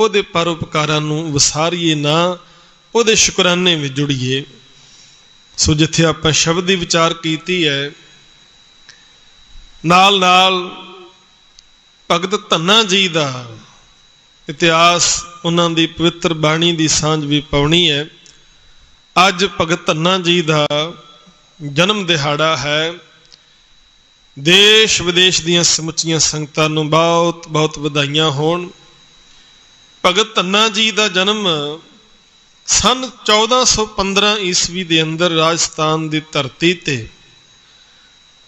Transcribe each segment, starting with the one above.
ਉਹਦੇ ਪਰਉਪਕਾਰਾਂ ਨੂੰ ਵਿਸਾਰੀਏ ਨਾ, ਉਹਦੇ ਸ਼ੁਕਰਾਨੇ ਵਿੱਚ ਜੁੜੀਏ। ਸੋ ਜਿੱਥੇ ਆਪਾਂ ਸ਼ਬਦ ਦੀ ਵਿਚਾਰ ਕੀਤੀ ਹੈ, ਨਾਲ ਨਾਲ ਭਗਤ ਧੰਨਾ ਜੀ ਦਾ ਇਤਿਹਾਸ, ਉਹਨਾਂ ਦੀ ਪਵਿੱਤਰ ਬਾਣੀ ਦੀ ਸਾਂਝ ਵੀ ਪਾਉਣੀ ਹੈ। ਅੱਜ ਭਗਤ ਧੰਨਾ ਜੀ ਦਾ ਜਨਮ ਦਿਹਾੜਾ ਹੈ। ਦੇਸ਼ ਵਿਦੇਸ਼ ਦੀਆਂ ਸਮੁੱਚੀਆਂ ਸੰਗਤਾਂ ਨੂੰ ਬਹੁਤ ਬਹੁਤ ਵਧਾਈਆਂ ਹੋਣ। ਭਗਤ ਧੰਨਾ ਜੀ ਦਾ ਜਨਮ ਸਨ 1415 ਈਸਵੀ ਦੇ ਅੰਦਰ ਰਾਜਸਥਾਨ ਦੀ ਧਰਤੀ ਤੇ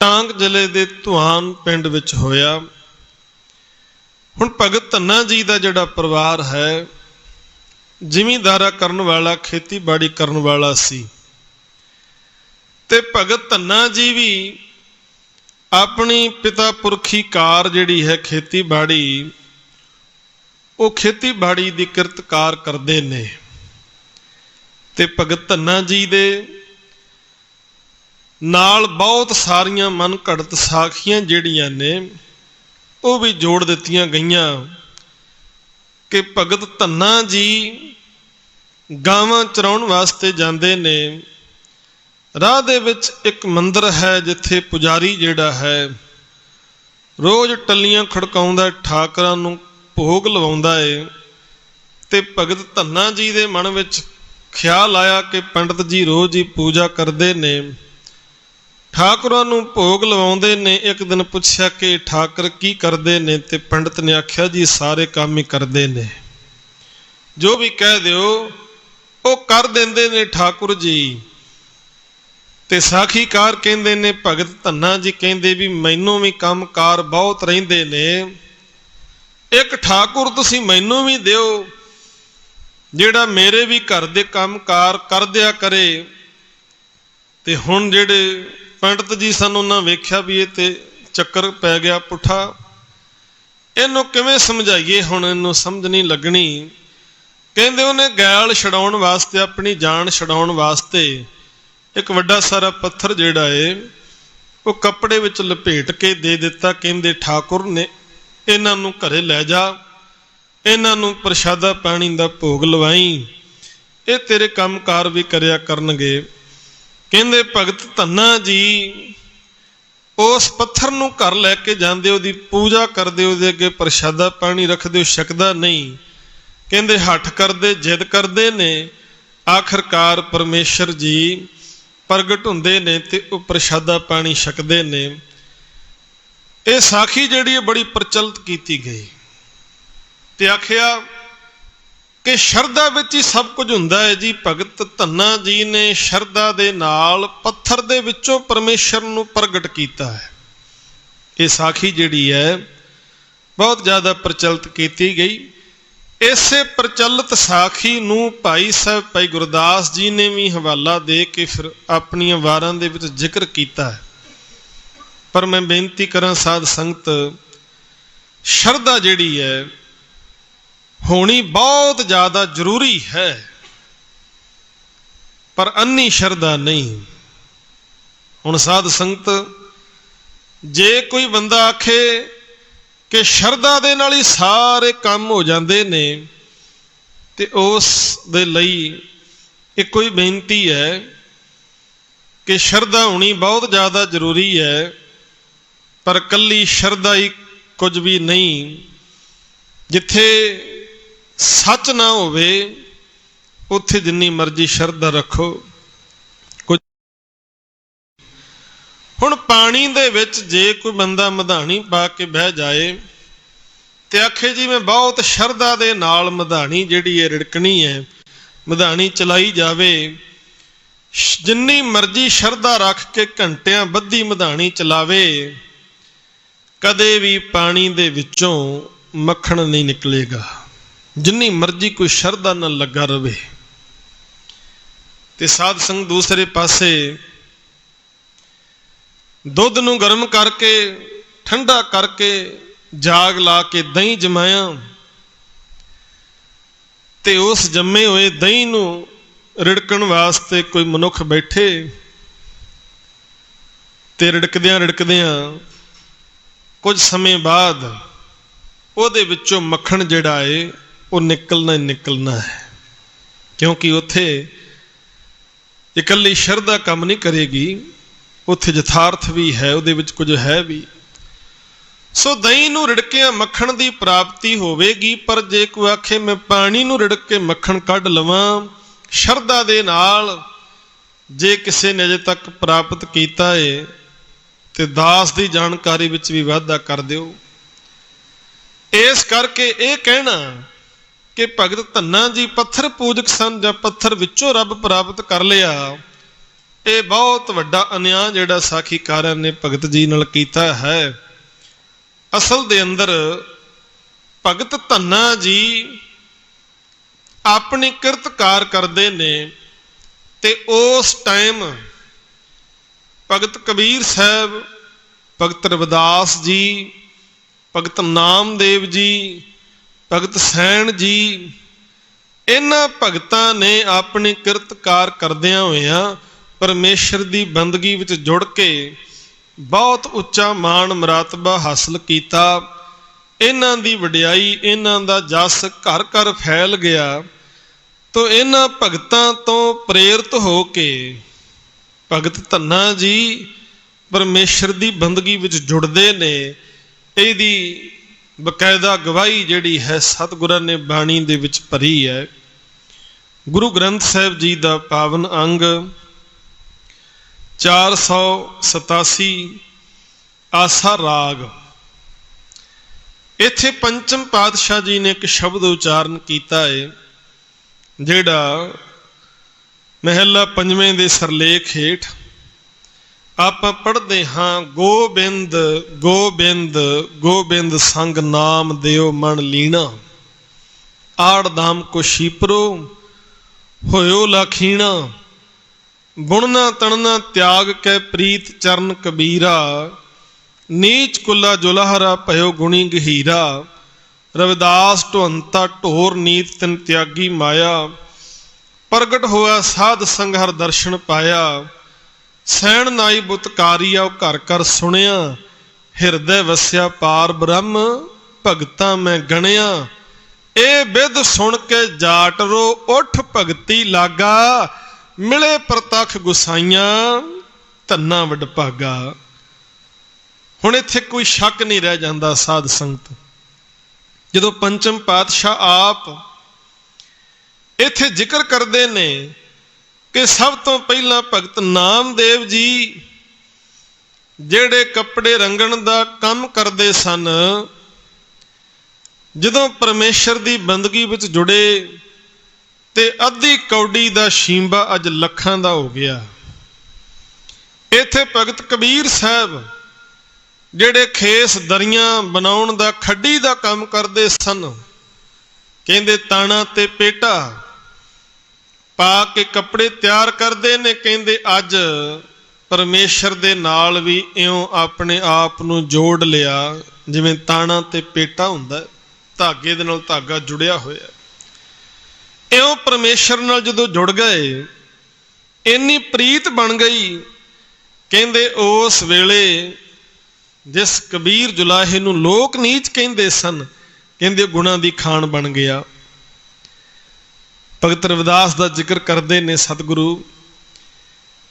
ਟਾਂਗ ਜ਼ਿਲ੍ਹੇ ਦੇ ਧੁਆਨ ਪਿੰਡ ਵਿੱਚ ਹੋਇਆ। ਹੁਣ ਭਗਤ ਧੰਨਾ ਜੀ ਦਾ ਜਿਹੜਾ ਪਰਿਵਾਰ ਹੈ, ਜ਼ਿਮੀਂਦਾਰਾ ਕਰਨ ਵਾਲਾ, ਖੇਤੀਬਾੜੀ ਕਰਨ ਵਾਲਾ ਸੀ। ਤੇ ਭਗਤ ਧੰਨਾ ਜੀ ਵੀ ਆਪਣੀ ਪਿਤਾ ਪੁਰਖੀ ਕਾਰ ਜਿਹੜੀ ਹੈ ਖੇਤੀਬਾੜੀ, ਉਹ ਖੇਤੀਬਾੜੀ ਦੀ ਕਿਰਤਕਾਰ ਕਰਦੇ ਨੇ। ਤੇ ਭਗਤ ਧੰਨਾ ਜੀ ਦੇ ਨਾਲ ਬਹੁਤ ਸਾਰੀਆਂ ਮਨ ਘੜਤ ਸਾਖੀਆਂ ਜਿਹੜੀਆਂ ਨੇ ਉਹ ਵੀ ਜੋੜ ਦਿੱਤੀਆਂ ਗਈਆਂ ਕਿ ਭਗਤ ਧੰਨਾ ਜੀ ਗਾਵਾਂ ਚਰਾਉਣ ਵਾਸਤੇ ਜਾਂਦੇ ਨੇ। ਰਾਹ ਦੇ ਵਿੱਚ ਇੱਕ ਮੰਦਿਰ ਹੈ ਜਿੱਥੇ ਪੁਜਾਰੀ ਜਿਹੜਾ ਹੈ ਰੋਜ਼ ਟੱਲੀਆਂ ਖੜਕਾਉਂਦਾ, ਠਾਕਰਾਂ ਨੂੰ ਭੋਗ ਲਵਾਉਂਦਾ ਏ। ਤੇ ਭਗਤ ਧੰਨਾ ਜੀ ਦੇ ਮਨ ਵਿੱਚ ਖਿਆਲ ਆਇਆ ਕਿ ਪੰਡਤ ਜੀ ਰੋਜ਼ ਹੀ ਪੂਜਾ ਕਰਦੇ ਨੇ, ਠਾਕੁਰਾਂ ਨੂੰ ਭੋਗ ਲਵਾਉਂਦੇ ਨੇ। ਇੱਕ ਦਿਨ ਪੁੱਛਿਆ ਕਿ ਠਾਕਰ ਕੀ ਕਰਦੇ ਨੇ? ਤੇ ਪੰਡਤ ਨੇ ਆਖਿਆ ਜੀ ਸਾਰੇ ਕੰਮ ਹੀ ਕਰਦੇ ਨੇ, ਜੋ ਵੀ ਕਹਿ ਦਿਓ ਉਹ ਕਰ ਦਿੰਦੇ ਨੇ ਠਾਕੁਰ ਜੀ। ਤੇ ਸਾਖੀਕਾਰ ਕਹਿੰਦੇ ਨੇ ਭਗਤ ਧੰਨਾ ਜੀ ਕਹਿੰਦੇ ਵੀ ਮੈਨੂੰ ਵੀ ਕੰਮ ਕਾਰ ਬਹੁਤ ਰਹਿੰਦੇ ਨੇ, ਇੱਕ ਠਾਕੁਰ ਤੁਸੀਂ ਮੈਨੂੰ ਵੀ ਦਿਓ ਜਿਹੜਾ ਮੇਰੇ ਵੀ ਘਰ ਦੇ ਕੰਮ ਕਾਰ ਕਰ ਦਿਆ ਕਰੇ। ਤੇ ਹੁਣ ਜਿਹੜੇ ਪੰਡਤ ਜੀ ਸਨ ਉਹਨਾਂ ਵੇਖਿਆ ਵੀ ਇਹ ਤੇ ਚੱਕਰ ਪੈ ਗਿਆ ਪੁੱਠਾ, ਇਹਨੂੰ ਕਿਵੇਂ ਸਮਝਾਈਏ, ਹੁਣ ਇਹਨੂੰ ਸਮਝ ਨਹੀਂ ਲੱਗਣੀ। ਕਹਿੰਦੇ ਉਹਨੇ ਗੈਲ ਛਡਾਉਣ ਵਾਸਤੇ, ਆਪਣੀ ਜਾਨ ਛਡਾਉਣ ਵਾਸਤੇ ਇੱਕ ਵੱਡਾ ਸਾਰਾ ਪੱਥਰ ਜਿਹੜਾ ਏ ਉਹ ਕੱਪੜੇ ਵਿੱਚ ਲਪੇਟ ਕੇ ਦੇ ਦਿੱਤਾ। ਕਹਿੰਦੇ ਠਾਕੁਰ ਨੇ ਇਹਨਾਂ ਨੂੰ ਘਰੇ ਲੈ ਜਾ, ਇਹਨਾਂ ਨੂੰ ਪ੍ਰਸ਼ਾਦਾ ਪਾਣੀ ਦਾ ਭੋਗ ਲਵਾਈ, ਇਹ ਤੇਰੇ ਕੰਮਕਾਰ ਵੀ ਕਰਿਆ ਕਰਨਗੇ। ਕਹਿੰਦੇ ਭਗਤ ਧੰਨਾ ਜੀ ਉਸ ਪੱਥਰ ਨੂੰ ਘਰ ਲੈ ਕੇ ਜਾਂਦੇ, ਉਹਦੀ ਪੂਜਾ ਕਰਦੇ, ਉਹਦੇ ਅੱਗੇ ਪ੍ਰਸ਼ਾਦਾ ਪਾਣੀ ਰੱਖਦੇ, ਉਹ ਛਕਦਾ ਨਹੀਂ। ਕਹਿੰਦੇ ਹੱਠ ਕਰਦੇ, ਜਿੱਦ ਕਰਦੇ ਨੇ, ਆਖਰਕਾਰ ਪਰਮੇਸ਼ਰ ਜੀ ਪ੍ਰਗਟ ਹੁੰਦੇ ਨੇ ਤੇ ਉਹ ਪ੍ਰਸ਼ਾਦਾ ਪਾਣੀ ਛਕਦੇ ਨੇ। ਇਹ ਸਾਖੀ ਜਿਹੜੀ ਹੈ ਬੜੀ ਪ੍ਰਚਲਿਤ ਕੀਤੀ ਗਈ ਤੇ ਆਖਿਆ ਕਿ ਸ਼ਰਧਾ ਵਿੱਚ ਹੀ ਸਭ ਕੁਝ ਹੁੰਦਾ ਹੈ ਜੀ। ਭਗਤ ਧੰਨਾ ਜੀ ਨੇ ਸ਼ਰਧਾ ਦੇ ਨਾਲ ਪੱਥਰ ਦੇ ਵਿੱਚੋਂ ਪਰਮੇਸ਼ਰ ਨੂੰ ਪ੍ਰਗਟ ਕੀਤਾ ਹੈ। ਇਹ ਸਾਖੀ ਜਿਹੜੀ ਹੈ ਬਹੁਤ ਜ਼ਿਆਦਾ ਪ੍ਰਚਲਿਤ ਕੀਤੀ ਗਈ। ਇਸੇ ਪ੍ਰਚਲਿਤ ਸਾਖੀ ਨੂੰ ਭਾਈ ਸਾਹਿਬ ਭਾਈ ਗੁਰਦਾਸ ਜੀ ਨੇ ਵੀ ਹਵਾਲਾ ਦੇ ਕੇ ਫਿਰ ਆਪਣੀਆਂ ਵਾਰਾਂ ਦੇ ਵਿੱਚ ਜ਼ਿਕਰ ਕੀਤਾ ਹੈ। ਪਰ ਮੈਂ ਬੇਨਤੀ ਕਰਾਂ ਸਾਧ ਸੰਗਤ, ਸ਼ਰਧਾ ਜਿਹੜੀ ਹੈ ਹੋਣੀ ਬਹੁਤ ਜ਼ਿਆਦਾ ਜ਼ਰੂਰੀ ਹੈ, ਪਰ ਅੰਨੀ ਸ਼ਰਧਾ ਨਹੀਂ। ਹੁਣ ਸਾਧ ਸੰਗਤ, ਜੇ ਕੋਈ ਬੰਦਾ ਆਖੇ ਕਿ ਸ਼ਰਧਾ ਦੇ ਨਾਲ ਹੀ ਸਾਰੇ ਕੰਮ ਹੋ ਜਾਂਦੇ ਨੇ, ਤੇ ਉਸ ਦੇ ਲਈ ਇੱਕੋ ਹੀ ਬੇਨਤੀ ਹੈ ਕਿ ਸ਼ਰਧਾ ਹੋਣੀ ਬਹੁਤ ਜ਼ਿਆਦਾ ਜ਼ਰੂਰੀ ਹੈ, ਪਰ ਇਕੱਲੀ ਸ਼ਰਧਾ ਹੀ ਕੁਝ ਵੀ ਨਹੀਂ। ਜਿੱਥੇ ਸੱਚ ਨਾ ਹੋਵੇ ਉੱਥੇ ਜਿੰਨੀ ਮਰਜ਼ੀ ਸ਼ਰਧਾ ਰੱਖੋ ਕੁਝ। ਹੁਣ ਪਾਣੀ ਦੇ ਵਿੱਚ ਜੇ ਕੋਈ ਬੰਦਾ ਮਧਾਣੀ ਪਾ ਕੇ ਬਹਿ ਜਾਏ ਤੇ ਆਖੇ ਜੀ ਮੈਂ ਬਹੁਤ ਸ਼ਰਧਾ ਦੇ ਨਾਲ ਮਧਾਣੀ ਜਿਹੜੀ ਹੈ ਰਿੜਕਣੀ ਹੈ, ਮਧਾਣੀ ਚਲਾਈ ਜਾਵੇ, ਜਿੰਨੀ ਮਰਜ਼ੀ ਸ਼ਰਧਾ ਰੱਖ ਕੇ ਘੰਟਿਆਂ ਬੱਧੀ ਮਧਾਣੀ ਚਲਾਵੇ, ਕਦੇ ਵੀ ਪਾਣੀ ਦੇ ਵਿੱਚੋਂ ਮੱਖਣ ਨਹੀਂ ਨਿਕਲੇਗਾ, ਜਿੰਨੀ ਮਰਜ਼ੀ ਕੋਈ ਸ਼ਰਧਾ ਨਾਲ ਲੱਗਾ ਰਵੇ। ਤੇ ਸਾਧ ਸੰਗ ਦੂਸਰੇ ਪਾਸੇ ਦੁੱਧ ਨੂੰ ਗਰਮ ਕਰਕੇ ਠੰਡਾ ਕਰਕੇ ਜਾਗ ਲਾ ਕੇ ਦਹੀਂ ਜਮਾਇਆ, ਤੇ ਉਸ ਜੰਮੇ ਹੋਏ ਦਹੀਂ ਨੂੰ ਰਿੜਕਣ ਵਾਸਤੇ ਕੋਈ ਮਨੁੱਖ ਬੈਠੇ, ਤੇ ਰਿੜਕਦਿਆਂ ਰਿੜਕਦਿਆਂ ਕੁਝ ਸਮੇਂ ਬਾਅਦ ਉਹਦੇ ਵਿੱਚੋਂ ਮੱਖਣ ਜਿਹੜਾ ਏ ਉਹ ਨਿਕਲਣਾ ਹੀ ਨਿਕਲਣਾ ਹੈ, ਕਿਉਂਕਿ ਉੱਥੇ ਇਕੱਲੀ ਸ਼ਰਧਾ ਕੰਮ ਨਹੀਂ ਕਰੇਗੀ, ਉੱਥੇ ਯਥਾਰਥ ਵੀ ਹੈ, ਉਹਦੇ ਵਿੱਚ ਕੁਝ ਹੈ ਵੀ। ਸੋ ਦਹੀਂ ਨੂੰ ਰਿੜਕਿਆ ਮੱਖਣ ਦੀ ਪ੍ਰਾਪਤੀ ਹੋਵੇਗੀ, ਪਰ ਜੇ ਕੋਈ ਆਖੇ ਮੈਂ ਪਾਣੀ ਨੂੰ ਰਿੜਕ ਕੇ ਮੱਖਣ ਕੱਢ ਲਵਾਂ, ਸ਼ਰਧਾ ਦੇ ਨਾਲ ਜੇ ਕਿਸੇ ਨੇ ਅਜੇ ਤੱਕ ਪ੍ਰਾਪਤ ਕੀਤਾ ਏ ਤੇ ਦਾਸ ਦੀ ਜਾਣਕਾਰੀ ਵਿੱਚ ਵੀ ਵਾਧਾ ਕਰ ਦਿਓ। ਇਸ ਕਰਕੇ ਇਹ ਕਹਿਣਾ ਕਿ ਭਗਤ ਧੰਨਾ ਜੀ ਪੱਥਰ ਪੂਜਕ ਸਨ ਜਾਂ ਪੱਥਰ ਵਿੱਚੋਂ ਰੱਬ ਪ੍ਰਾਪਤ ਕਰ ਲਿਆ, ਇਹ ਬਹੁਤ ਵੱਡਾ ਅਨਿਆਂ ਜਿਹੜਾ ਸਾਖੀਕਾਰਾਂ ਨੇ ਭਗਤ ਜੀ ਨਾਲ ਕੀਤਾ ਹੈ। ਅਸਲ ਦੇ ਅੰਦਰ ਭਗਤ ਧੰਨਾ ਜੀ ਆਪਣੀ ਕਿਰਤਕਾਰ ਕਰਦੇ ਨੇ, ਤੇ ਉਸ ਟਾਈਮ ਭਗਤ ਕਬੀਰ ਸਾਹਿਬ, ਭਗਤ ਰਵਿਦਾਸ ਜੀ, ਭਗਤ ਨਾਮਦੇਵ ਜੀ, ਭਗਤ ਸੈਣ ਜੀ, ਇਹਨਾਂ ਭਗਤਾਂ ਨੇ ਆਪਣੀ ਕਿਰਤਕਾਰ ਕਰਦਿਆਂ ਹੋਇਆਂ ਪਰਮੇਸ਼ਰ ਦੀ ਬੰਦਗੀ ਵਿੱਚ ਜੁੜ ਕੇ ਬਹੁਤ ਉੱਚਾ ਮਾਣ ਮਰਾਤਬਾ ਹਾਸਲ ਕੀਤਾ। ਇਹਨਾਂ ਦੀ ਵਡਿਆਈ, ਇਹਨਾਂ ਦਾ ਜਸ ਘਰ ਘਰ ਫੈਲ ਗਿਆ। ਤੋ ਇਹਨਾਂ ਭਗਤਾਂ ਤੋਂ ਪ੍ਰੇਰਿਤ ਹੋ ਕੇ ਭਗਤ ਧੰਨਾ ਜੀ ਪਰਮੇਸ਼ਰ ਦੀ ਬੰਦਗੀ ਵਿੱਚ ਜੁੜਦੇ ਨੇ। ਇਹਦੀ ਬਕਾਇਦਾ ਗਵਾਹੀ ਜਿਹੜੀ ਹੈ ਸਤਿਗੁਰਾਂ ਨੇ ਬਾਣੀ ਦੇ ਵਿੱਚ ਭਰੀ ਹੈ। ਗੁਰੂ ਗ੍ਰੰਥ ਸਾਹਿਬ ਜੀ ਦਾ ਪਾਵਨ ਅੰਗ 487 ਆਸਾ ਰਾਗ, ਇੱਥੇ ਪੰਚਮ ਪਾਤਸ਼ਾਹ ਜੀ ਨੇ ਇੱਕ ਸ਼ਬਦ ਉਚਾਰਨ ਕੀਤਾ ਹੈ, ਜਿਹੜਾ ਮਹਿਲਾ ਪੰਜਵੇਂ ਦੇ ਸਰਲੇਖ ਹੇਠ ਆਪਾਂ ਪੜ੍ਹਦੇ ਹਾਂ। ਗੋਬਿੰਦ ਗੋਬਿੰਦ ਗੋਬਿੰਦ ਸੰਗ ਨਾਮ ਦਿਓ ਮਨ ਲੀਣਾ, ਆੜ ਦਾਮ ਕੋ ਸ਼ੀਪਰੋ ਹੋਇਓ ਲਾਖੀਣਾ, ਬੁਣਨਾ ਤਣਨਾ ਤਿਆਗ ਕੇ ਪ੍ਰੀਤ ਚਰਨ ਕਬੀਰਾ, ਨੀਚ ਕੁੱਲਾ ਜੁਲਹਰਾ ਭਇਓ ਗੁਣੀ ਗਹੀਰਾ, ਰਵਿਦਾਸ ਢੁਅੰਤਾ ਢੋਰ ਨੀਤ ਤਿਨ ਤਿਆਗੀ ਮਾਇਆ, ਪ੍ਰਗਟ ਹੋਇਆ ਸਾਧ ਸੰਘ ਹਰ ਦਰਸ਼ਨ ਪਾਇਆ, ਸੈਣ ਨਾਈ ਬੁਤਕਾਰੀਆ ਉਹ ਘਰ ਘਰ ਸੁਣਿਆ, ਹਿਰਦੈ ਵਸਿਆ ਪਾਰ ਬ੍ਰਹਮ ਭਗਤਾਂ ਮੈਂ ਗਣਿਆ, ਇਹ ਬਿਧ ਸੁਣ ਕੇ ਜਾਟ ਰੋ ਉੱਠ ਭਗਤੀ ਲਾਗਾ, ਮਿਲੇ ਪ੍ਰਤੱਖ ਗੁਸਾਈਆਂ ਧੰਨਾ ਵਡਭਾਗਾ। ਹੁਣ ਇੱਥੇ ਕੋਈ ਸ਼ੱਕ ਨਹੀਂ ਰਹਿ ਜਾਂਦਾ ਸਾਧ ਸੰਗਤ, ਜਦੋਂ ਪੰਚਮ ਪਾਤਸ਼ਾਹ ਆਪ ਇੱਥੇ ਜ਼ਿਕਰ ਕਰਦੇ ਨੇ ਕਿ ਸਭ ਤੋਂ ਪਹਿਲਾਂ ਭਗਤ ਨਾਮਦੇਵ ਜੀ ਜਿਹੜੇ ਕੱਪੜੇ ਰੰਗਣ ਦਾ ਕੰਮ ਕਰਦੇ ਸਨ, ਜਦੋਂ ਪਰਮੇਸ਼ਰ ਦੀ ਬੰਦਗੀ ਵਿੱਚ ਜੁੜੇ ਤੇ ਅੱਧੀ ਕੌਡੀ ਦਾ ਸ਼ੀਂਬਾ ਅੱਜ ਲੱਖਾਂ ਦਾ ਹੋ ਗਿਆ। ਇੱਥੇ ਭਗਤ ਕਬੀਰ ਸਾਹਿਬ ਜਿਹੜੇ ਖੇਸ ਦਰੀਆਂ ਬਣਾਉਣ ਦਾ, ਖੱਡੀ ਦਾ ਕੰਮ ਕਰਦੇ ਸਨ, ਕਹਿੰਦੇ ਤਾਣਾ ਤੇ ਪੇਟਾ ਪਾ ਕੇ ਕੱਪੜੇ ਤਿਆਰ ਕਰਦੇ ਨੇ। ਕਹਿੰਦੇ ਅੱਜ ਪਰਮੇਸ਼ਰ ਦੇ ਨਾਲ ਵੀ ਇਉਂ ਆਪਣੇ ਆਪ ਨੂੰ ਜੋੜ ਲਿਆ, ਜਿਵੇਂ ਤਾਣਾ ਤੇ ਪੇਟਾ ਹੁੰਦਾ, ਧਾਗੇ ਦੇ ਨਾਲ ਧਾਗਾ ਜੁੜਿਆ ਹੋਇਆ। ਇਉਂ ਪਰਮੇਸ਼ਰ ਨਾਲ ਜਦੋਂ ਜੁੜ ਗਏ, ਇੰਨੀ ਪ੍ਰੀਤ ਬਣ ਗਈ। ਕਹਿੰਦੇ ਉਸ ਵੇਲੇ ਜਿਸ ਕਬੀਰ ਜੁਲਾਹੇ ਨੂੰ ਲੋਕ ਨੀਚ ਕਹਿੰਦੇ ਸਨ, ਕਹਿੰਦੇ ਗੁਣਾਂ ਦੀ ਖਾਣ ਬਣ ਗਿਆ। ਭਗਤ ਰਵਿਦਾਸ ਦਾ ਜ਼ਿਕਰ ਕਰਦੇ ਨੇ ਸਤਿਗੁਰੂ,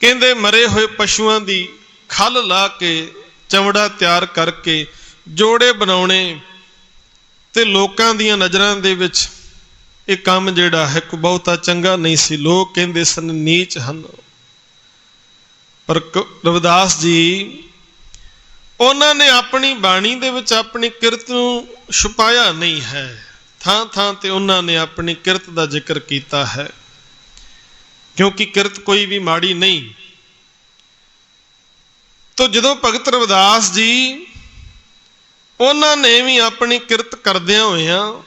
ਕਹਿੰਦੇ ਮਰੇ ਹੋਏ ਪਸ਼ੂਆਂ ਦੀ ਖੱਲ ਲਾ ਕੇ ਚਮੜਾ ਤਿਆਰ ਕਰਕੇ ਜੋੜੇ ਬਣਾਉਣੇ, ਤੇ ਲੋਕਾਂ ਦੀਆਂ ਨਜ਼ਰਾਂ ਦੇ ਵਿੱਚ ਇਹ ਕੰਮ ਜਿਹੜਾ ਹੈ ਕੋਈ ਬਹੁਤਾ ਚੰਗਾ ਨਹੀਂ ਸੀ। ਲੋਕ ਕਹਿੰਦੇ ਸਨ ਨੀਚ ਹਨ, ਪਰ ਰਵਿਦਾਸ ਜੀ ਉਹਨਾਂ ਨੇ ਆਪਣੀ ਬਾਣੀ ਦੇ ਵਿੱਚ ਆਪਣੀ ਕਿਰਤ ਨੂੰ ਛੁਪਾਇਆ ਨਹੀਂ ਹੈ। ਥਾਂ ਥਾਂ ਤੇ ਉਹਨਾਂ ਨੇ ਆਪਣੀ ਕਿਰਤ ਦਾ ਜ਼ਿਕਰ ਕੀਤਾ ਹੈ, ਕਿਉਂਕਿ ਕਿਰਤ ਕੋਈ ਵੀ ਮਾੜੀ ਨਹੀਂ। ਤੋ ਜਦੋਂ ਭਗਤ ਰਵਿਦਾਸ ਜੀ ਉਹਨਾਂ ਨੇ ਵੀ ਆਪਣੀ ਕਿਰਤ ਕਰਦਿਆਂ ਹੋਇਆਂ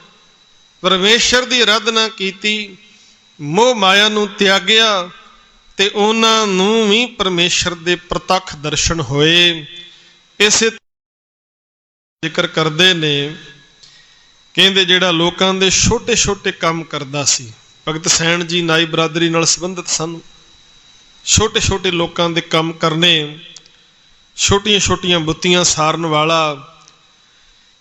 ਪਰਮੇਸ਼ਰ ਦੀ ਅਰਾਧਨਾ ਕੀਤੀ, ਮੋਹ ਮਾਇਆ ਨੂੰ ਤਿਆਗਿਆ, ਤੇ ਉਹਨਾਂ ਨੂੰ ਵੀ ਪਰਮੇਸ਼ਰ ਦੇ ਪ੍ਰਤੱਖ ਦਰਸ਼ਨ ਹੋਏ। ਇਸੇ ਜ਼ਿਕਰ ਕਰਦੇ ਨੇ, ਕਹਿੰਦੇ ਜਿਹੜਾ ਲੋਕਾਂ ਦੇ ਛੋਟੇ ਛੋਟੇ ਕੰਮ ਕਰਦਾ ਸੀ, ਭਗਤ ਸੈਣ ਜੀ ਨਾਈ ਬਰਾਦਰੀ ਨਾਲ ਸੰਬੰਧਿਤ ਸਨ, ਛੋਟੇ ਛੋਟੇ ਲੋਕਾਂ ਦੇ ਕੰਮ ਕਰਨੇ, ਛੋਟੀਆਂ ਛੋਟੀਆਂ ਬੁੱਤੀਆਂ ਸਾਰਨ ਵਾਲਾ।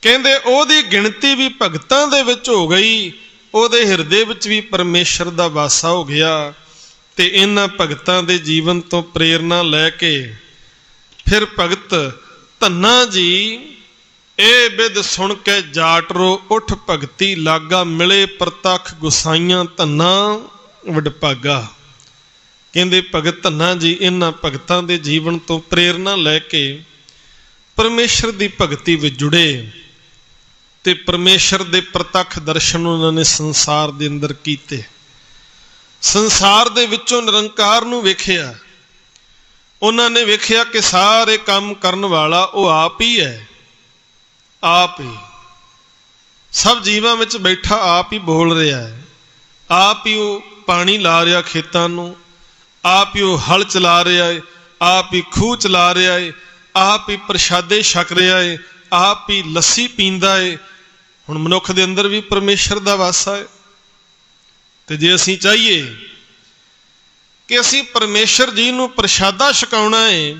ਕਹਿੰਦੇ ਉਹਦੀ ਗਿਣਤੀ ਵੀ ਭਗਤਾਂ ਦੇ ਵਿੱਚ ਹੋ ਗਈ ਉਹਦੇ ਹਿਰਦੇ ਵਿੱਚ ਵੀ ਪਰਮੇਸ਼ਰ ਦਾ ਵਾਸਾ ਹੋ ਗਿਆ। ਤੇ ਇਹਨਾਂ ਭਗਤਾਂ ਦੇ ਜੀਵਨ ਤੋਂ ਪ੍ਰੇਰਨਾ ਲੈ ਕੇ ਫਿਰ ਭਗਤ ਧੰਨਾ ਜੀ ਇਹ ਬਿਧ ਸੁਣ ਕੇ ਜਾਟਰੋ ਉੱਠ ਭਗਤੀ ਲਾਗਾ, ਮਿਲੇ ਪ੍ਰਤੱਖ ਗੁਸਾਈਆਂ ਧੰਨਾ ਵਡਭਾਗਾ। ਕਹਿੰਦੇ ਭਗਤ ਧੰਨਾ ਜੀ ਇਹਨਾਂ ਭਗਤਾਂ ਦੇ ਜੀਵਨ ਤੋਂ ਪ੍ਰੇਰਨਾ ਲੈ ਕੇ ਪਰਮੇਸ਼ਰ ਦੀ ਭਗਤੀ ਵਿੱਚ ਜੁੜੇ ਤੇ ਪਰਮੇਸ਼ਰ ਦੇ ਪ੍ਰਤੱਖ ਦਰਸ਼ਨ ਉਹਨਾਂ ਨੇ ਸੰਸਾਰ ਦੇ ਅੰਦਰ ਕੀਤੇ। ਸੰਸਾਰ ਦੇ ਵਿੱਚੋਂ ਨਿਰੰਕਾਰ ਨੂੰ ਵੇਖਿਆ। ਉਹਨਾਂ ਨੇ ਵੇਖਿਆ ਕਿ ਸਾਰੇ ਕੰਮ ਕਰਨ ਵਾਲਾ ਉਹ ਆਪ ਹੀ ਹੈ। ਆਪ ਹੀ ਸਭ ਜੀਵਾਂ ਵਿੱਚ ਬੈਠਾ ਆਪ ਹੀ ਬੋਲ ਰਿਹਾ ਹੈ। ਆਪ ਹੀ ਉਹ ਪਾਣੀ ਲਾ ਰਿਹਾ ਖੇਤਾਂ ਨੂੰ, ਆਪ ਹੀ ਉਹ ਹਲ ਚਲਾ ਰਿਹਾ ਹੈ, ਆਪ ਹੀ ਖੂਹ ਚਲਾ ਰਿਹਾ ਹੈ, ਆਪ ਹੀ ਪ੍ਰਸ਼ਾਦੇ ਛਕ ਰਿਹਾ ਹੈ, ਆਪ ਹੀ ਲੱਸੀ ਪੀਂਦਾ ਹੈ। ਹੁਣ ਮਨੁੱਖ ਦੇ ਅੰਦਰ ਵੀ ਪਰਮੇਸ਼ਰ ਦਾ ਵਾਸਾ ਹੈ। ਤੇ ਜੇ ਅਸੀਂ ਚਾਹੀਏ ਕਿ ਅਸੀਂ ਪਰਮੇਸ਼ਰ ਜੀ ਨੂੰ ਪ੍ਰਸ਼ਾਦਾ ਛਕਾਉਣਾ ਹੈ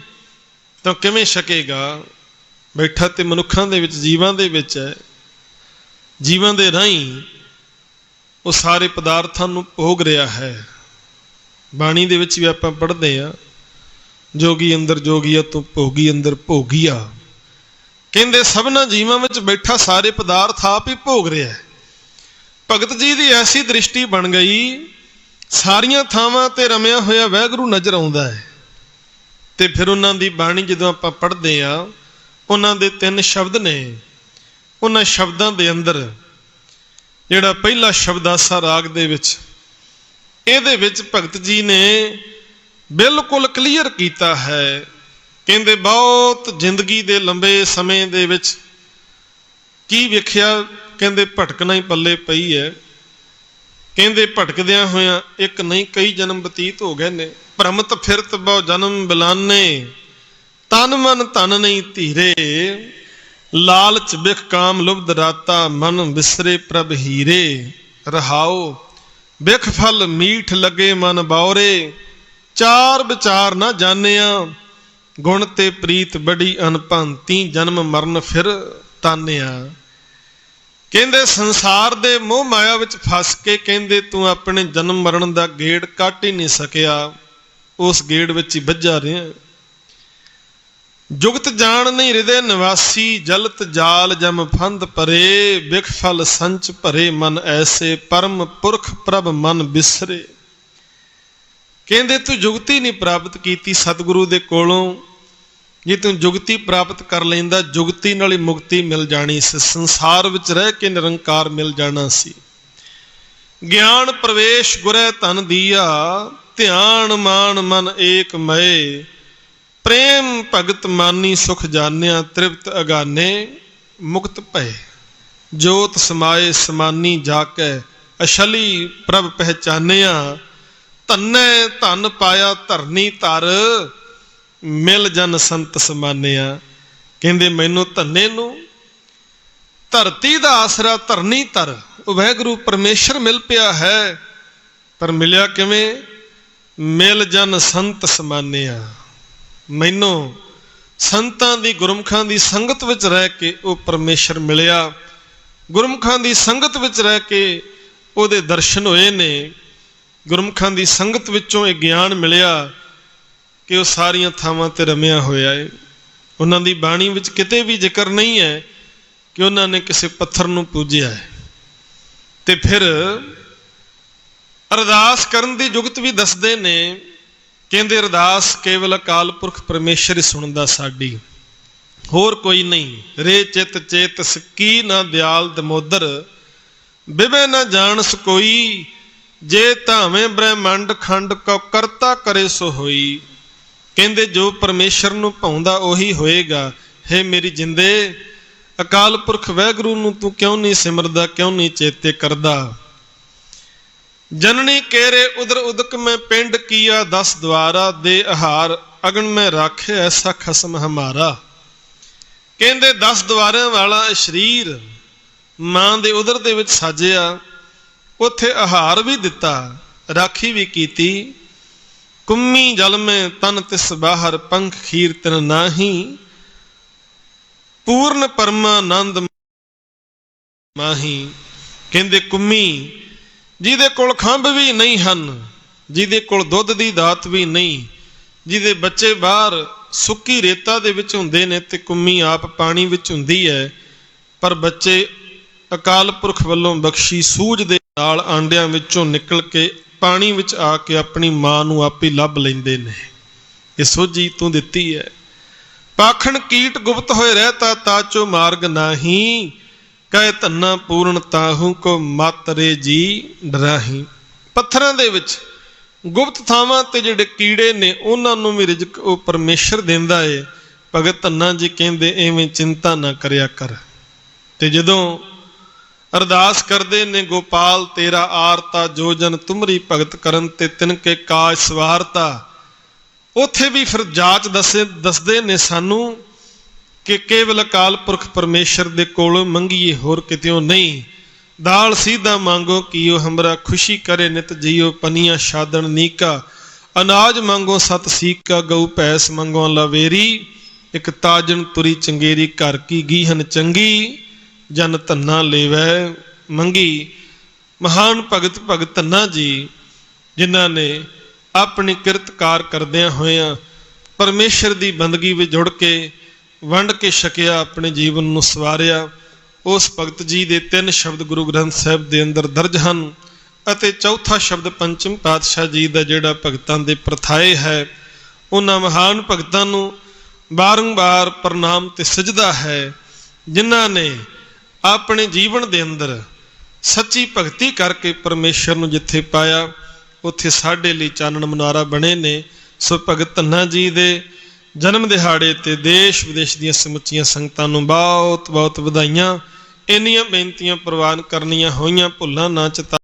ਤਾਂ ਕਿਵੇਂ ਛਕੇਗਾ? ਬੈਠਾ ਤੇ ਮਨੁੱਖਾਂ ਦੇ ਵਿੱਚ, ਜੀਵਾਂ ਦੇ ਵਿੱਚ ਹੈ। ਜੀਵਾਂ ਦੇ ਰਾਹੀਂ ਉਹ ਸਾਰੇ ਪਦਾਰਥਾਂ ਨੂੰ ਭੋਗ ਰਿਹਾ ਹੈ। ਬਾਣੀ ਦੇ ਵਿੱਚ ਵੀ ਆਪਾਂ ਪੜ੍ਹਦੇ ਹਾਂ, ਜੋਗੀ ਅੰਦਰ ਜੋਗੀਆ ਤੂੰ ਭੋਗੀ ਅੰਦਰ ਭੋਗੀਆ। ਕਹਿੰਦੇ ਸਭਨਾਂ ਜੀਵਾਂ ਵਿੱਚ ਬੈਠਾ ਸਾਰੇ ਪਦਾਰਥ ਆਪ ਹੀ ਭੋਗ ਰਿਹਾ ਹੈ। ਭਗਤ ਜੀ ਦੀ ਐਸੀ ਦ੍ਰਿਸ਼ਟੀ ਬਣ ਗਈ, ਸਾਰੀਆਂ ਥਾਵਾਂ ਤੇ ਰਮਿਆ ਹੋਇਆ ਵਾਹਿਗੁਰੂ ਨਜ਼ਰ ਆਉਂਦਾ ਹੈ। ਤੇ ਫਿਰ ਉਹਨਾਂ ਦੀ ਬਾਣੀ ਜਦੋਂ ਆਪਾਂ ਪੜ੍ਹਦੇ ਹਾਂ, ਉਹਨਾਂ ਦੇ 3 ਸ਼ਬਦ ਨੇ। ਉਹਨਾਂ ਸ਼ਬਦਾਂ ਦੇ ਅੰਦਰ ਜਿਹੜਾ ਪਹਿਲਾ ਸ਼ਬਦ ਆਸਾ ਰਾਗ ਦੇ ਵਿੱਚ, ਇਹਦੇ ਵਿੱਚ ਭਗਤ ਜੀ ਨੇ ਬਿਲਕੁਲ ਕਲੀਅਰ ਕੀਤਾ ਹੈ। ਕਹਿੰਦੇ ਬਹੁਤ ਜ਼ਿੰਦਗੀ ਦੇ ਲੰਬੇ ਸਮੇਂ ਦੇ ਵਿੱਚ ਕੀ ਵੇਖਿਆ? ਕਹਿੰਦੇ ਭਟਕਣਾ ਹੀ ਪੱਲੇ ਪਈ ਹੈ। ਕਹਿੰਦੇ ਭਟਕਦਿਆਂ ਹੋਇਆਂ ਇੱਕ ਨਹੀਂ ਕਈ ਜਨਮ ਬਤੀਤ ਹੋ ਗਏ ਨੇ। ਭ੍ਰਮਤ ਫਿਰਤ ਬਹੁ ਜਨਮ ਬਿਲਾਨੇ, ਤਨ ਮਨ ਧਨ ਨਹੀਂ ਧੀਰੇ, ਲਾਲਚ ਬਿਖ ਕਾਮ ਲੁਭਦ ਰਾਤਾ, ਮਨ ਬਿਸਰੇ ਪ੍ਰਭ ਹੀਰੇ। ਰਹਾਉ ਬਿਖ ਫਲ ਮੀਠ ਲੱਗੇ ਮਨ ਬਾਉਰੇ, ਚਾਰ ਵਿਚਾਰ ਨਾ ਜਾਣਿਆ, ਗੁਣ ਤੇ ਪ੍ਰੀਤ ਬੜੀ ਅਨਭੰਤੀ, ਜਨਮ ਮਰਨ ਫਿਰ ਤਾਨਿਆ। ਕਹਿੰਦੇ ਸੰਸਾਰ ਦੇ ਮੋਹ ਮਾਇਆ ਵਿੱਚ ਫਸ ਕੇ ਕਹਿੰਦੇ ਤੂੰ ਆਪਣੇ ਜਨਮ ਮਰਨ ਦਾ ਗੇੜ ਕੱਟ ਹੀ ਨਹੀਂ ਸਕਿਆ, ਉਸ ਗੇੜ ਵਿੱਚ ਹੀ ਵੱਜਾ ਰਿਹਾ। ਜੁਗਤ ਜਾਣ ਨਹੀਂ ਹਿਰਦੇ ਨਿਵਾਸੀ, ਜਲਤ ਜਾਲ ਜਮ ਫੰਦ ਪਰੇ, ਬਿਖ ਫਲ ਸੰਚ ਭਰੇ ਮਨ ਐਸੇ, ਪਰਮ ਪੁਰਖ ਪ੍ਰਭ ਮਨ ਬਿਸਰੇ। ਕਹਿੰਦੇ ਤੂੰ ਜੁਗਤੀ ਨਹੀਂ ਪ੍ਰਾਪਤ ਕੀਤੀ ਸਤਿਗੁਰੂ ਦੇ ਕੋਲੋਂ। ਜੇ ਤੂੰ ਜੁਗਤੀ ਪ੍ਰਾਪਤ ਕਰ ਲੈਂਦਾ, ਜੁਗਤੀ ਨਾਲ ਹੀ ਮੁਕਤੀ ਮਿਲ ਜਾਣੀ ਸੀ, ਸੰਸਾਰ ਵਿੱਚ ਰਹਿ ਕੇ ਨਿਰੰਕਾਰ ਮਿਲ ਜਾਣਾ ਸੀ। ਗਿਆਨ ਪ੍ਰਵੇਸ਼ ਗੁਰੈ ਧਨ ਦੀਆ, ਧਿਆਨ ਮਾਨ ਮਨ ਏਕ ਮਏ, ਪ੍ਰੇਮ ਭਗਤ ਮਾਨੀ ਸੁਖ ਜਾਣਿਆ, ਤ੍ਰਿਪਤ ਅਗਾਨੇ ਮੁਕਤ ਭਏ। ਜੋਤ ਸਮਾਏ ਸਮਾਨੀ ਜਾ ਕੇ, ਅਛਲੀ ਪ੍ਰਭ ਪਹਿਚਾਨਿਆ, ਧੰਨੇ ਧਨ ਪਾਇਆ ਧਰਨੀ ਧਰ, ਮਿਲ ਜਨ ਸੰਤ ਸਮਾਨਿਆ। ਕਹਿੰਦੇ ਮੈਨੂੰ ਧੰਨੇ ਨੂੰ ਧਰਤੀ ਦਾ ਆਸਰਾ ਧਰਨੀ ਧਰ, ਉਹ ਵਾਹਿਗੁਰੂ ਪਰਮੇਸ਼ਰ ਮਿਲ ਪਿਆ ਹੈ। ਪਰ ਮਿਲਿਆ ਕਿਵੇਂ? ਮਿਲ ਜਨ ਸੰਤ ਸਮਾਨਿਆ। ਮੈਨੂੰ ਸੰਤਾਂ ਦੀ, ਗੁਰਮੁਖਾਂ ਦੀ ਸੰਗਤ ਵਿੱਚ ਰਹਿ ਕੇ ਉਹ ਪਰਮੇਸ਼ਰ ਮਿਲਿਆ। ਗੁਰਮੁਖਾਂ ਦੀ ਸੰਗਤ ਵਿੱਚ ਰਹਿ ਕੇ ਉਹਦੇ ਦਰਸ਼ਨ ਹੋਏ ਨੇ। ਗੁਰਮੁਖਾਂ ਦੀ ਸੰਗਤ ਵਿੱਚੋਂ ਇਹ ਗਿਆਨ ਮਿਲਿਆ ਕਿ ਉਹ ਸਾਰੀਆਂ ਥਾਵਾਂ ਤੇ ਰਮਿਆ ਹੋਇਆ ਹੈ। ਉਹਨਾਂ ਦੀ ਬਾਣੀ ਵਿੱਚ ਕਿਤੇ ਵੀ ਜ਼ਿਕਰ ਨਹੀਂ ਹੈ ਕਿ ਉਹਨਾਂ ਨੇ ਕਿਸੇ ਪੱਥਰ ਨੂੰ ਪੂਜਿਆ ਹੈ। ਤੇ ਫਿਰ ਅਰਦਾਸ ਕਰਨ ਦੀ ਜੁਗਤ ਵੀ ਦੱਸਦੇ ਨੇ। ਕਹਿੰਦੇ ਅਰਦਾਸ ਕੇਵਲ ਅਕਾਲ ਪੁਰਖ ਪਰਮੇਸ਼ਰ ਹੀ ਸੁਣਦਾ ਸਾਡੀ, ਹੋਰ ਕੋਈ ਨਹੀਂ। ਰੇ ਚਿਤ ਚੇਤਸ ਕੀ ਨਾ ਦਿਆਲ ਦਮੋਦਰ, ਬਿਵੇ ਨਾ ਜਾਣਸ ਕੋਈ, ਜੇ ਧਾਵੇਂ ਬ੍ਰਹਮੰਡ ਖੰਡ ਕੋ ਕਰਤਾ ਕਰੇ ਸੋ ਹੋਈ। ਕਹਿੰਦੇ ਜੋ ਪਰਮੇਸ਼ਰ ਨੂੰ ਭਾਉਂਦਾ ਉਹੀ ਹੋਏਗਾ। ਹੇ ਮੇਰੀ ਜਿੰਦੇ, ਅਕਾਲ ਪੁਰਖ ਵਾਹਿਗੁਰੂ ਨੂੰ ਤੂੰ ਕਿਉਂ ਨਹੀਂ ਸਿਮਰਦਾ, ਕਿਉਂ ਨਹੀਂ ਚੇਤੇ ਕਰਦਾ? ਜਨਨੀ ਕੇਰੇ ਉਦਰ ਉਦਕ ਮੈਂ ਪਿੰਡ ਕੀਆ, 10 ਦਵਾਰਾ ਦੇ ਆਹਾਰ, ਅਗਨ ਮੈਂ ਰਾਖੇ ਐਸਾ ਖਸਮ ਹਮਾਰਾ। ਕਹਿੰਦੇ 10 ਦਵਾਰਿਆਂ ਵਾਲਾ ਸਰੀਰ ਮਾਂ ਦੇ ਉਦਰ ਦੇ ਵਿੱਚ ਸਾਜਿਆ, ਉੱਥੇ ਆਹਾਰ ਵੀ ਦਿੱਤਾ, ਰਾਖੀ ਵੀ ਕੀਤੀ। ਕੁੰਮੀ ਜਲ ਮੈਂ ਤਨ ਤਿਸ ਬਾਹਰ, ਪੰਖ ਖੀਰ ਤਿਨ ਨਾਹੀ, ਪੂਰਨ ਪਰਮਾਨੰਦ ਮਾਹੀ। ਕਹਿੰਦੇ ਕੁੰਮੀ ਜਿਹਦੇ ਕੋਲ ਖੰਭ ਵੀ ਨਹੀਂ ਹਨ, ਜਿਹਦੇ ਕੋਲ ਦੁੱਧ ਦੀ ਦਾਤ ਵੀ ਨਹੀਂ, ਜਿਹਦੇ ਬੱਚੇ ਬਾਹਰ ਸੁੱਕੀ ਰੇਤਾ ਦੇ ਵਿੱਚ ਹੁੰਦੇ ਨੇ ਤੇ ਕੁੰਮੀ ਆਪ ਪਾਣੀ ਵਿੱਚ ਹੁੰਦੀ ਹੈ, ਪਰ ਬੱਚੇ ਅਕਾਲ ਪੁਰਖ ਵੱਲੋਂ ਬਖਸ਼ੀ ਸੂਝ ਦੇ ਨਾਲ ਆਂਡਿਆਂ ਵਿੱਚੋਂ ਨਿਕਲ ਕੇ ਪਾਣੀ ਵਿੱਚ ਆ ਕੇ ਆਪਣੀ ਮਾਂ ਨੂੰ ਆਪੇ ਲੱਭ ਲੈਂਦੇ ਨੇ। ਇਹ ਸੋਝੀ ਤੂੰ ਦਿੱਤੀ ਹੈ। ਪਾਖਣ ਕੀਟ ਗੁਪਤ ਹੋਏ ਰਹਿਤਾ ਤਾਚੋ ਮਾਰਗ ਨਾਹੀ, ਕਹੇ ਧੰਨਾ ਪੂਰਨ ਤਾਹੂ ਕੋ ਮਤ ਰੇ ਜੀ ਡਰਾਹੀ। ਪੱਥਰਾਂ ਦੇ ਵਿੱਚ ਗੁਪਤ ਥਾਵਾਂ ਤੇ ਜਿਹੜੇ ਕੀੜੇ ਨੇ ਉਹਨਾਂ ਨੂੰ ਵੀ ਰਿਜ਼ਕ ਉਹ ਪਰਮੇਸ਼ਰ ਦਿੰਦਾ ਏ। ਭਗਤ ਧੰਨਾ ਜੀ ਕਹਿੰਦੇ ਐਵੇਂ ਚਿੰਤਾ ਨਾ ਕਰਿਆ ਕਰ। ਤੇ ਜਦੋਂ ਅਰਦਾਸ ਕਰਦੇ ਨੇ ਗੋਪਾਲ ਤੇਰਾ ਆਰਤਾ ਜੋ ਜਨ ਤੁਮਰੀ ਭਗਤ ਕਰਨ ਤੇ ਤਿਨਕੇ ਕਾਜ ਸਵਾਰਤਾ, ਉੱਥੇ ਵੀ ਫਿਰ ਜਾਂਚ ਦੱਸਦੇ ਨੇ ਸਾਨੂੰ ਕਿ ਕੇਵਲ ਅਕਾਲ ਪੁਰਖ ਪਰਮੇਸ਼ਰ ਦੇ ਕੋਲੋਂ ਮੰਗੀਏ, ਹੋਰ ਕਿਤਿਓਂ ਨਹੀਂ। ਦਾਲ ਸੀਧਾ ਮੰਗੋ ਕੀਓ ਹਮਰਾ ਖੁਸ਼ੀ ਕਰੇ ਨਿਤ ਜੀਓ, ਪਨੀਆਂ ਛਾਦਣ ਨੀਕਾ ਅਨਾਜ ਮੰਗੋ ਸਤ ਸੀਕਾ, ਗਊ ਭੈਸ ਮੰਗੋ ਲਵੇਰੀ, ਇੱਕ ਤਾਜਨ ਤੁਰੀ ਚੰਗੇਰੀ, ਘਰ ਕੀ ਗੀਹਨ ਚੰਗੀ ਜਨ ਧੰਨਾ ਲੇਵੈ ਮੰਗੀ। ਮਹਾਨ ਭਗਤ ਭਗਤ ਧੰਨਾ ਜੀ ਜਿਨ੍ਹਾਂ ਨੇ ਆਪਣੀ ਕਿਰਤਕਾਰ ਕਰਦਿਆਂ ਹੋਇਆਂ ਪਰਮੇਸ਼ਰ ਦੀ ਬੰਦਗੀ ਵਿੱਚ ਜੁੜ ਕੇ ਵੰਡ ਕੇ ਛਕਿਆ, ਆਪਣੇ ਜੀਵਨ ਨੂੰ ਸਵਾਰਿਆ। ਉਸ ਭਗਤ ਜੀ ਦੇ 3 ਸ਼ਬਦ ਗੁਰੂ ਗ੍ਰੰਥ ਸਾਹਿਬ ਦੇ ਅੰਦਰ ਦਰਜ ਹਨ ਅਤੇ ਚੌਥਾ ਸ਼ਬਦ ਪੰਚਮ ਪਾਤਸ਼ਾਹ ਜੀ ਦਾ ਜਿਹੜਾ ਭਗਤਾਂ ਦੇ ਪ੍ਰਥਾਏ ਹੈ। ਉਹਨਾਂ ਮਹਾਨ ਭਗਤਾਂ ਨੂੰ ਬਾਰੰਬਾਰ ਪ੍ਰਣਾਮ ਤੇ ਸਜਦਾ ਹੈ ਜਿਨ੍ਹਾਂ ਨੇ ਆਪਣੇ ਜੀਵਨ ਦੇ ਅੰਦਰ ਸੱਚੀ ਭਗਤੀ ਕਰਕੇ ਪਰਮੇਸ਼ਰ ਨੂੰ ਜਿੱਥੇ ਪਾਇਆ ਉੱਥੇ ਸਾਡੇ ਲਈ ਚਾਨਣ ਮੁਨਾਰਾ ਬਣੇ ਨੇ। ਸੋ ਭਗਤ ਧੰਨਾ ਜੀ ਦੇ ਜਨਮ ਦਿਹਾੜੇ ਤੇ ਦੇਸ਼ ਵਿਦੇਸ਼ ਦੀਆਂ ਸਮੁੱਚੀਆਂ ਸੰਗਤਾਂ ਨੂੰ ਬਹੁਤ ਬਹੁਤ ਵਧਾਈਆਂ। ਇੰਨੀਆਂ ਬੇਨਤੀਆਂ ਪ੍ਰਵਾਨ ਕਰਨੀਆਂ ਹੋਈਆਂ, ਭੁੱਲਾਂ ਨਾ ਚਿਤਾ